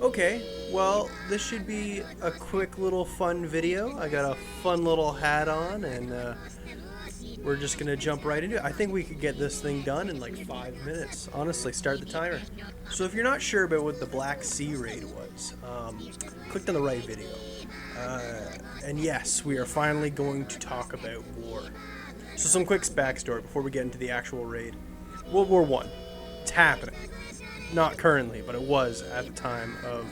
Okay, well, this should be a quick little fun video. I got a fun little hat on, and we're just gonna jump right into it. I think we could get this thing done in like 5 minutes. Honestly, start the timer. So if you're not sure about what the Black Sea raid was, clicked on the right video. And yes, we are finally going to talk about war. So some quick backstory before we get into the actual raid. World War I. It's happening. Not currently, but it was at the time of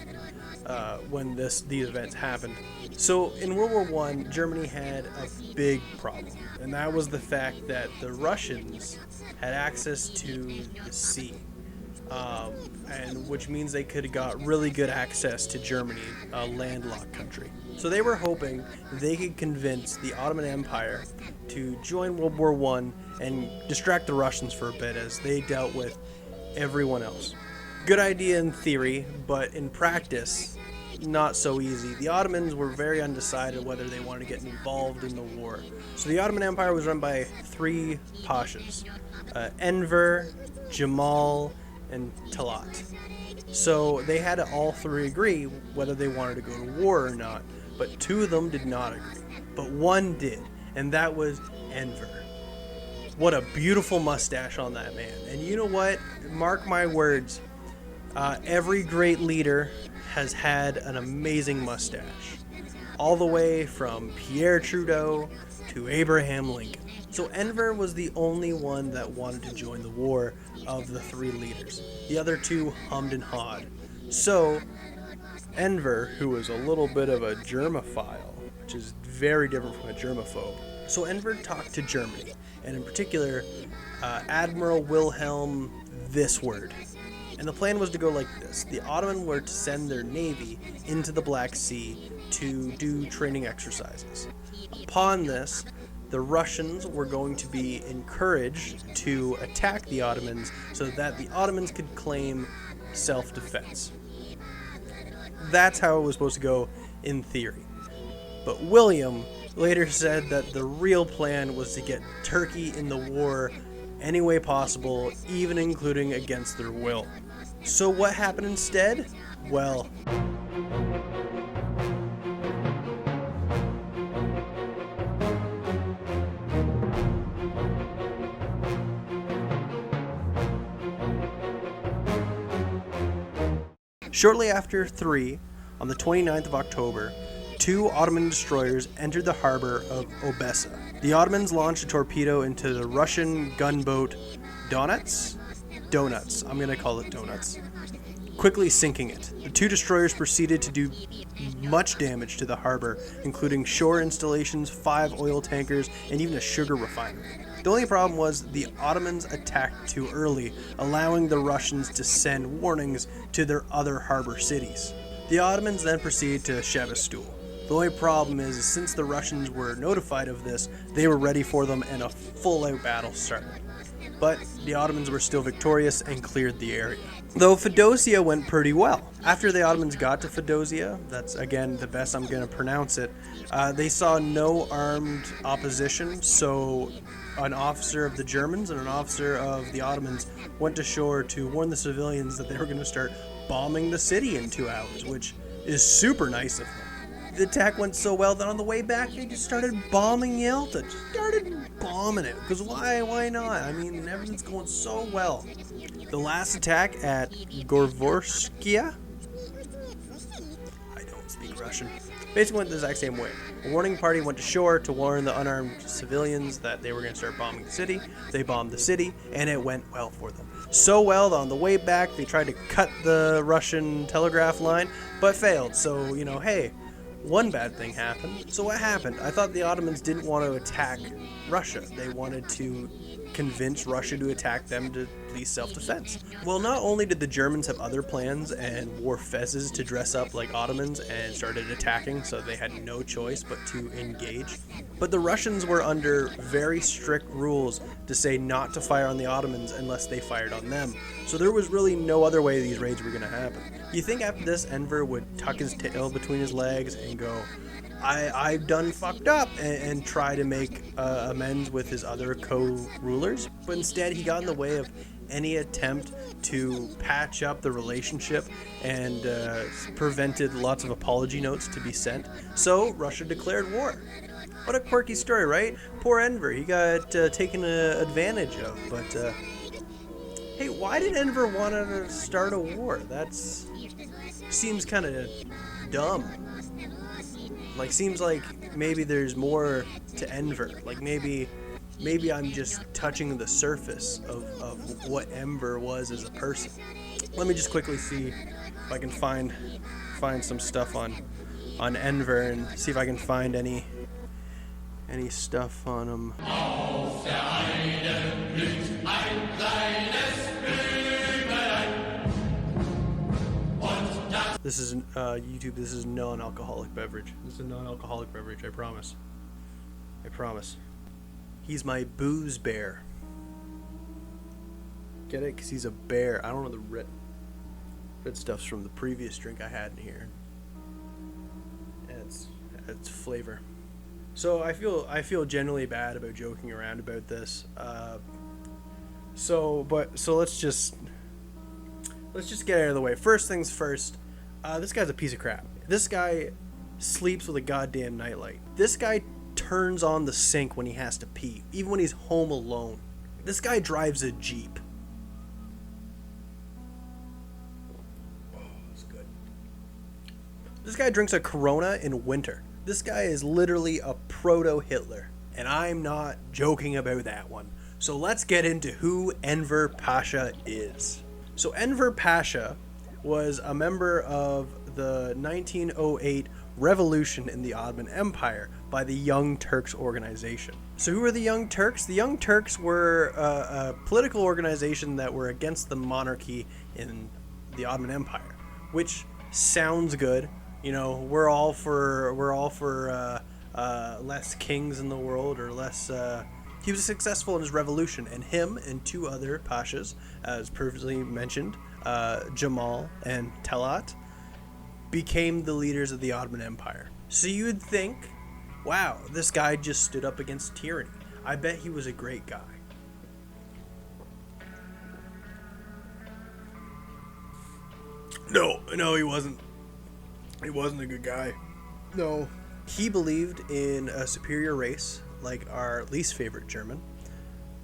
when these events happened. So in World War I, Germany had a big problem, and that was the fact that the Russians had access to the sea, and which means they could have got really good access to Germany, a landlocked country. So they were hoping they could convince the Ottoman Empire to join World War I and distract the Russians for a bit as they dealt with everyone else. Good idea in theory, but in practice, not so easy. The Ottomans were very undecided whether they wanted to get involved in the war. So the Ottoman Empire was run by 3 Pashas, Enver, Jamal, and Talat. So they had to all 3 agree whether they wanted to go to war or not, but 2 of them did not agree. But 1 did, and that was Enver. What a beautiful mustache on that man. And you know what? Mark my words. Every great leader has had an amazing mustache. All the way from Pierre Trudeau to Abraham Lincoln. So Enver was the only one that wanted to join the war of the 3 leaders. The other 2 hummed and hawed. So Enver, who was a little bit of a germophile, which is very different from a germaphobe. So Enver talked to Germany, and in particular, Admiral Wilhelm this word. And the plan was to go like this. The Ottomans were to send their navy into the Black Sea to do training exercises. Upon this, the Russians were going to be encouraged to attack the Ottomans so that the Ottomans could claim self-defense. That's how it was supposed to go in theory. But William later said that the real plan was to get Turkey in the war any way possible, even including against their will. So what happened instead? Well, shortly after 3, on the 29th of October, 2 Ottoman destroyers entered the harbor of Odessa. The Ottomans launched a torpedo into the Russian gunboat Donuts? Donuts. I'm going to call it Donuts. Quickly sinking it. The 2 destroyers proceeded to do much damage to the harbor, including shore installations, 5 oil tankers, and even a sugar refinery. The only problem was the Ottomans attacked too early, allowing the Russians to send warnings to their other harbor cities. The Ottomans then proceeded to Sevastopol. The only problem is, since the Russians were notified of this, they were ready for them and a full-out battle started. But the Ottomans were still victorious and cleared the area. Though Feodosia went pretty well. After the Ottomans got to Feodosia, that's again the best I'm going to pronounce it, they saw no armed opposition, so an officer of the Germans and an officer of the Ottomans went to shore to warn the civilians that they were going to start bombing the city in 2 hours, which is super nice of them. The attack went so well that on the way back they just started bombing Yalta. Just started bombing it. Because why not? I mean, everything's going so well. The last attack at Gorvorskia? I don't speak Russian. Basically went the exact same way. A warning party went to shore to warn the unarmed civilians that they were going to start bombing the city. They bombed the city, and it went well for them. So well that on the way back they tried to cut the Russian telegraph line, but failed. So, hey, one bad thing happened. So what happened? I thought the Ottomans didn't want to attack Russia. They wanted to convince Russia to attack them to please self-defense. Well, not only did the Germans have other plans and wore fezzes to dress up like Ottomans and started attacking, so they had no choice but to engage, but the Russians were under very strict rules to say not to fire on the Ottomans unless they fired on them. So there was really no other way these raids were going to happen. You think after this Enver would tuck his tail between his legs and go, I've done fucked up, and try to make amends with his other co-rulers, but instead he got in the way of any attempt to patch up the relationship, and prevented lots of apology notes to be sent. So Russia declared war. What a quirky story, right? Poor Enver, he got taken advantage of. But hey, why did Enver want to start a war? That's seems kind of dumb. Like, seems like maybe there's more to Enver. Like, maybe I'm just touching the surface of what Enver was as a person. Let me just quickly see if I can find some stuff on Enver, and see if I can find any stuff on him. This is YouTube. This is non-alcoholic beverage. This is a non-alcoholic beverage. I promise. I promise. He's my booze bear. Get it? Because he's a bear. I don't know the red stuff's from the previous drink I had in here. It's flavor. So I feel generally bad about joking around about this. So let's just get out of the way. First things first. This guy's a piece of crap. This guy sleeps with a goddamn nightlight. This guy turns on the sink when he has to pee, even when he's home alone. This guy drives a Jeep. Oh, that's good. This guy drinks a Corona in winter. This guy is literally a proto-Hitler, and I'm not joking about that one. So let's get into who Enver Pasha is. So Enver Pasha was a member of the 1908 revolution in the Ottoman Empire by the Young Turks organization. So who were the Young Turks? The Young Turks were a political organization that were against the monarchy in the Ottoman Empire, which sounds good. You know, we're all for less kings in the world, or less. He was successful in his revolution, and him and two other pashas, as previously mentioned, Jamal and Talat, became the leaders of the Ottoman Empire. So you'd think, wow, this guy just stood up against tyranny. I bet he was a great guy. No, he wasn't. He wasn't a good guy. No. He believed in a superior race, like our least favorite German,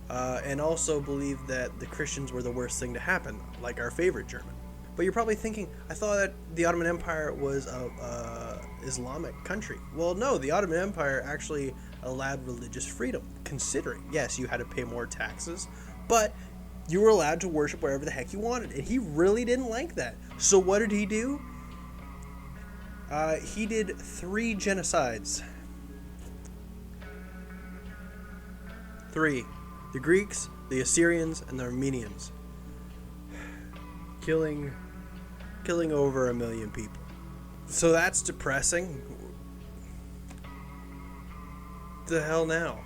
and also believed that the Christians were the worst thing to happen, like our favorite German. But you're probably thinking, I thought that the Ottoman Empire was a Islamic country. Well, no, the Ottoman Empire actually allowed religious freedom, considering, yes, you had to pay more taxes, but you were allowed to worship wherever the heck you wanted, and he really didn't like that. So what did he do? He did 3 genocides. 3. The Greeks, the Assyrians, and the Armenians. Killing over 1 million people. So that's depressing. The hell now?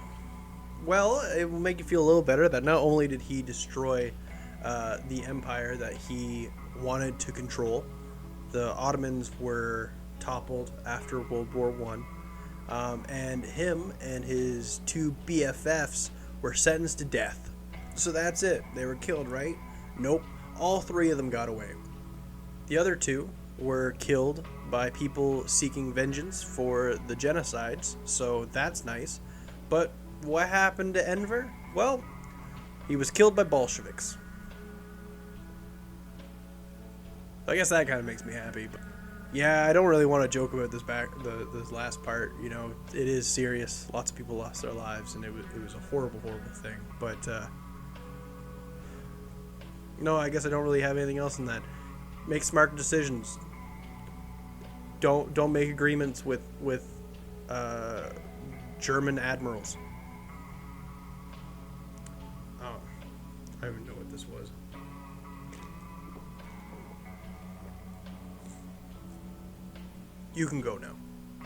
Well, it will make you feel a little better that not only did he destroy the empire that he wanted to control, the Ottomans were toppled after World War I, and him and his 2 BFFs were sentenced to death. So that's it. They were killed, right? Nope. All 3 of them got away. The other 2 were killed by people seeking vengeance for the genocides, so that's nice. But what happened to Enver? Well, he was killed by Bolsheviks. I guess that kind of makes me happy. But yeah, I don't really want to joke about this this last part. You know, it is serious. Lots of people lost their lives, and it was a horrible, horrible thing. But no, I guess I don't really have anything else in that. Make smart decisions. Don't make agreements with German admirals. Oh, I don't even know what this was. You can go now.